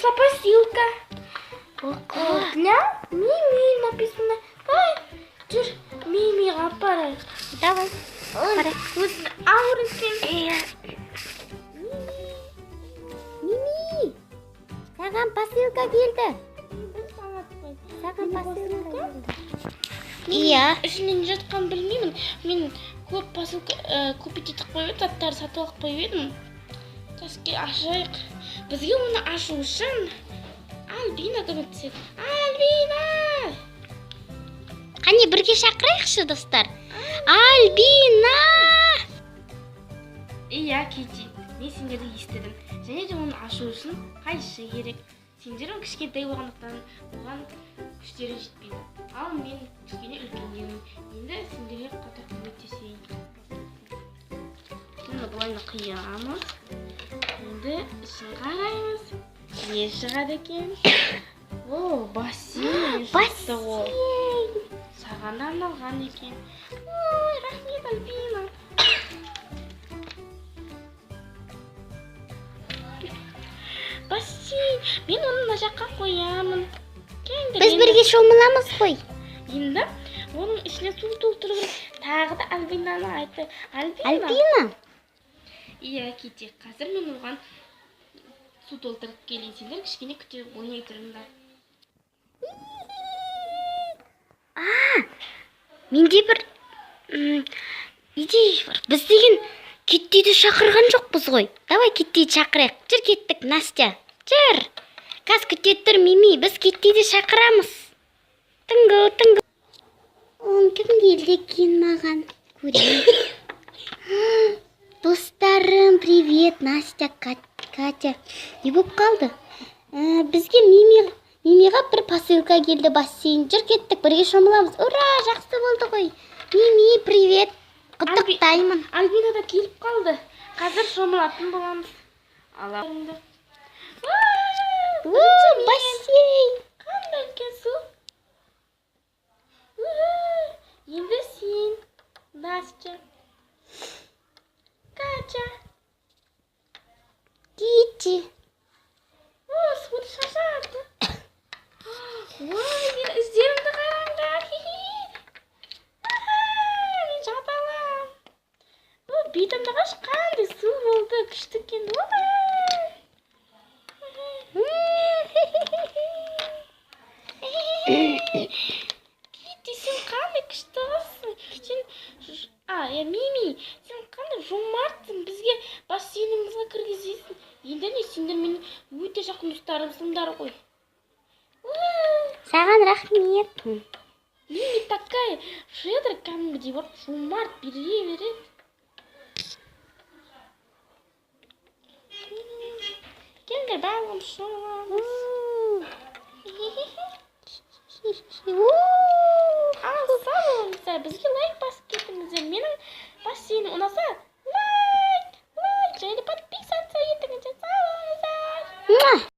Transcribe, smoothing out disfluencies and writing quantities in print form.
наша посылка. Для Мими написано. Давай, жүр, Мимиға апарайық. Давай. Қарай. Өзін ауыр екен. Мими, саған посылка келді. Саған посылка келді. Иә. Ішінен жатқан білмеймін. Мен көп посылка купить етіп қойып, заттарды сатып алып қойып едім. Қазір ашайық. Бізге оны ашу үшін Альбина көмектеседі. Альбина! Қане бірге шақырайықшы, достар. Альбина! Иә, Кити, мен сендерді естідім. Және де оны ашу үшін қайшы керек. Сендер кішкентай болғандықтан оған күштері жетпейді. Ал мен кішкене үлкендемін. Енді сендерге қатар көмектесейін. Оны былайына қиямыз. Енді ішін қараймыз. Не шығады екен? О, бассейн шықты ол. Саған арналған екен. Ой, рахмет, Альбина. Бассейн. Мен оны мына жаққа қоямын. Біз бірге шомыламыз ғой. Енді оның ішіне су толтыру керек. Тағы да Альбинаны айтты. Альбина? Иә, Кити, қазір мен оған су толтырып келейін. Сендер кішкене күтіп ойнай тұрыңдар. Менде бір идея бар. Біз деген Киттиді шақырған жоқпыз ғой. Давай Киттиді шақырайық. Жүр кеттік, Настя. Жүр. Қаз күтет тұр, Мими. Біз Киттиді шақырамыз. Түнгі. Кім келді екен маған? Көрейін. Достарым, привет, Настя, Катя. Не болып қалды? Бізге Мимиға бір посылка келді, бассейн. Жүр кеттік, бірге шомыламыз. Ура, жақсы болды ғой. Мими, привет. Құттықтаймын. Альбина да келіп қалды. Қазір шомылатын боламыз. Аларыңды. Бассейн. Қандай үлкен су. Енді сен, Настя, Катя, Китти. Суды шашады. Ой, мен іздерімді қараңдар. Мен жата алам. Бетімді қаш қандай су болды. Күшті екен. Китти, сен қандай күшті қыздың. Мими, сен қандай жомартсың. Бізге бассейнімізге кіргізесің. Енді не, сендер менің өте жақын достарымсыңдар ғой. Саған рахмет. Мими такая щедрая, кәдімгідей бар, жомарт бере береді. Келдер барлығым шомыламыз. Ал, сау болыңыздар, бізге лайк басып кетіңіздер. Менің бассейнім ұнаса, лайк, және подписаться етіңіздер. Сау болыңыздар.